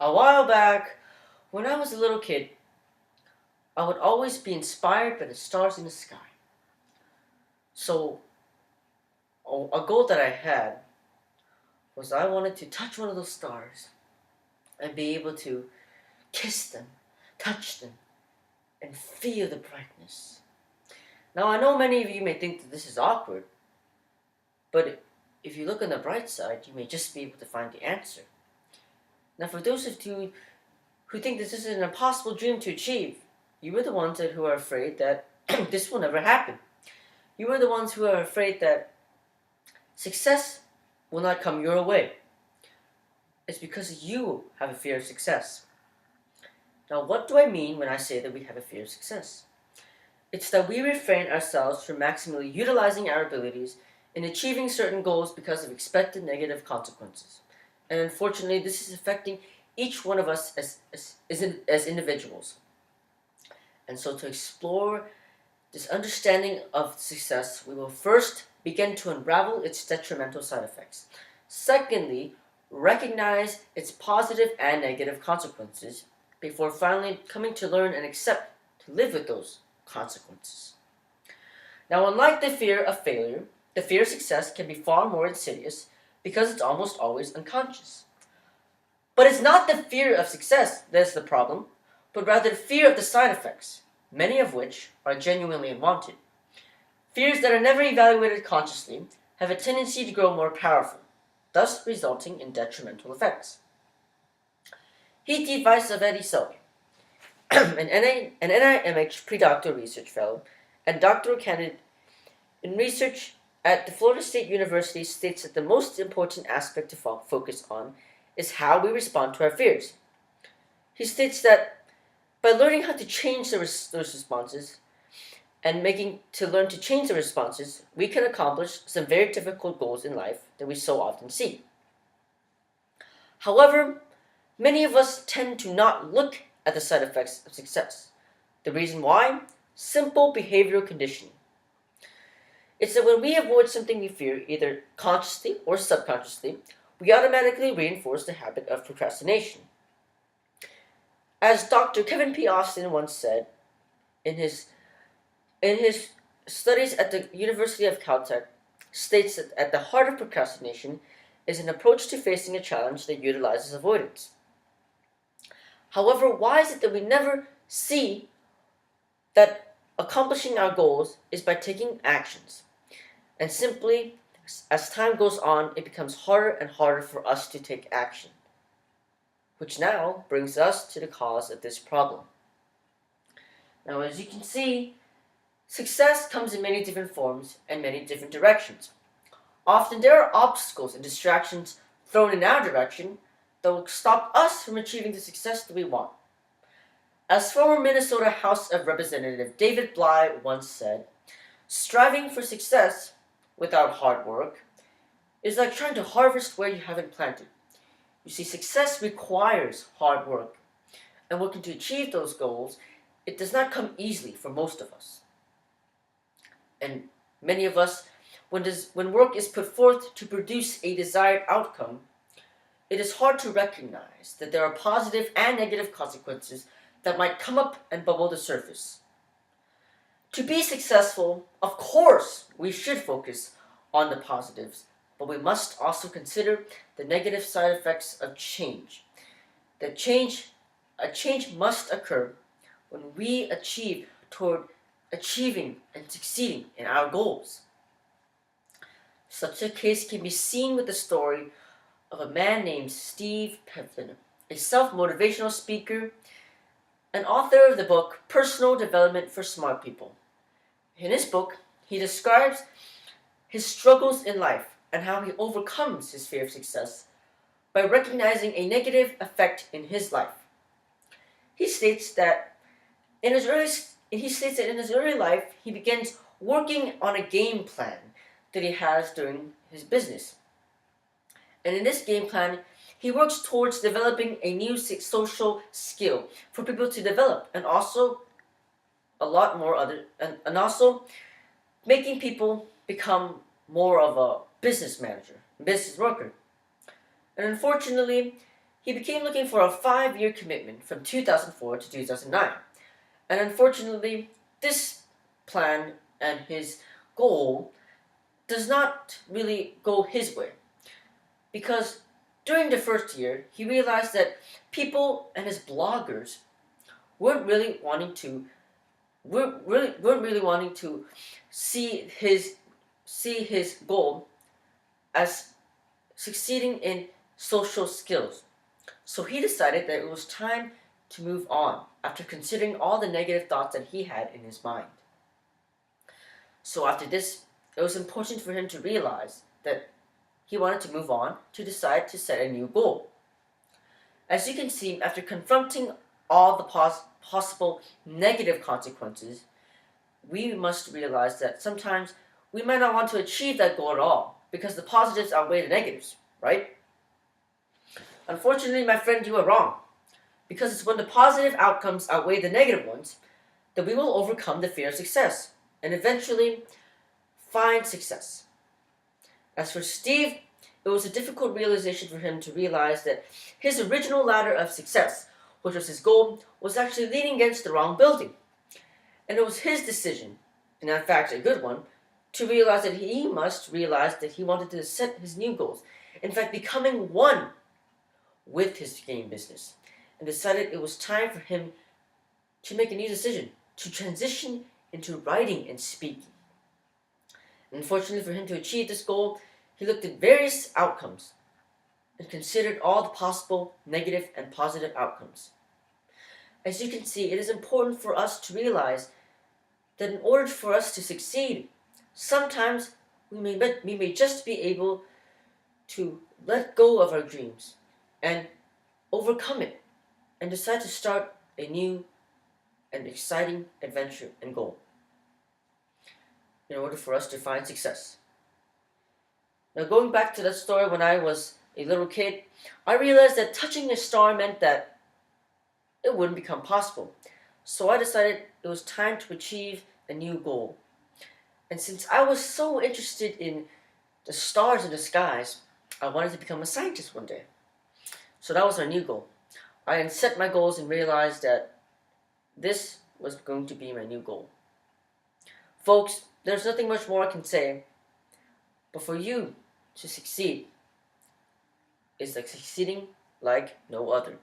A while back, when I was a little kid, I would always be inspired by the stars in the sky. So, a goal that I had was I wanted to touch one of those stars and be able to kiss them, touch them, and feel the brightness. Now, I know many of you may think that this is awkward, but if you look on the bright side, you may just be able to find the answer. Now, for those of you who think this is an impossible dream to achieve, you are the ones who are afraid that this will never happen. You are the ones who are afraid that success will not come your way. It's because you have a fear of success. Now, what do I mean when I say that we have a fear of success? It's that we refrain ourselves from maximally utilizing our abilities in achieving certain goals because of expected negative consequences. And unfortunately, this is affecting each one of us as individuals. And so, to explore this understanding of success, we will first begin to unravel its detrimental side effects. Secondly, recognize its positive and negative consequences before finally coming to learn and accept to live with those consequences. Now, unlike the fear of failure, the fear of success can be far more insidious because it's almost always unconscious. But it's not the fear of success that is the problem, but rather the fear of the side effects, many of which are genuinely unwanted. Fears that are never evaluated consciously have a tendency to grow more powerful, thus resulting in detrimental effects. Hiti Vaisavedi, an NIMH pre-doctoral research fellow and doctoral candidate in research at the Florida State University, states that the most important aspect to focus on is how we respond to our fears. He states that by learning how to change those responses and learn to change the responses, we can accomplish some very difficult goals in life that we so often see. However, many of us tend to not look at the side effects of success. The reason why? Simple behavioral conditioning. It's that when we avoid something we fear, either consciously or subconsciously, we automatically reinforce the habit of procrastination. As Dr. Kevin P. Austin once said in his studies at the University of Caltech, states that at the heart of procrastination is an approach to facing a challenge that utilizes avoidance. However, why is it that we never see that accomplishing our goals is by taking actions? And simply, as time goes on, it becomes harder and harder for us to take action. Which now brings us to the cause of this problem. Now, as you can see, success comes in many different forms and many different directions. Often there are obstacles and distractions thrown in our direction that will stop us from achieving the success that we want. As former Minnesota House of Representative David Bly once said, striving for success without hard work is like trying to harvest where you haven't planted. You see, success requires hard work, and working to achieve those goals, it does not come easily for most of us. And many of us, when work is put forth to produce a desired outcome, it is hard to recognize that there are positive and negative consequences that might come up and bubble the surface. To be successful, of course, we should focus on the positives, but we must also consider the negative side effects of change. A change must occur when we achieve toward achieving and succeeding in our goals. Such a case can be seen with the story of a man named Steve Pevlin, a self-motivational speaker and author of the book Personal Development for Smart People. In his book, he describes his struggles in life and how he overcomes his fear of success by recognizing a negative effect in his life. He states that in his early life, he begins working on a game plan that he has during his business. And in this game plan, he works towards developing a new social skill for people to develop, and also a lot more other, and also making people become more of a business manager, business worker. And unfortunately, he began looking for a 5-year commitment from 2004 to 2009. And unfortunately, this plan and his goal does not really go his way. Because during the first year, he realized that people and his bloggers weren't really wanting to weren't really wanting to see his goal as succeeding in social skills. So he decided that it was time to move on after considering all the negative thoughts that he had in his mind. So after this, it was important for him to realize that he wanted to move on to decide to set a new goal. As you can see, after confronting all the possible negative consequences, we must realize that sometimes we might not want to achieve that goal at all because the positives outweigh the negatives, right? Unfortunately, my friend, you are wrong. Because it's when the positive outcomes outweigh the negative ones that we will overcome the fear of success and eventually find success. As for Steve, it was a difficult realization for him to realize that his original ladder of success, which was his goal, was actually leaning against the wrong building. And it was his decision, and in fact a good one, to realize that he must realize that he wanted to set his new goals. In fact, becoming one with his game business. And decided it was time for him to make a new decision, to transition into writing and speaking. And unfortunately for him to achieve this goal, he looked at various outcomes and considered all the possible negative and positive outcomes. As you can see, it is important for us to realize that in order for us to succeed, sometimes we may just be able to let go of our dreams and overcome it and decide to start a new and exciting adventure and goal in order for us to find success. Now, going back to that story when I was a little kid, I realized that touching a star meant that it wouldn't become possible. So I decided it was time to achieve a new goal. And since I was so interested in the stars in the skies, I wanted to become a scientist one day. So that was my new goal. I had set my goals and realized that this was going to be my new goal. Folks, there's nothing much more I can say, but for you to succeed is like succeeding like no other.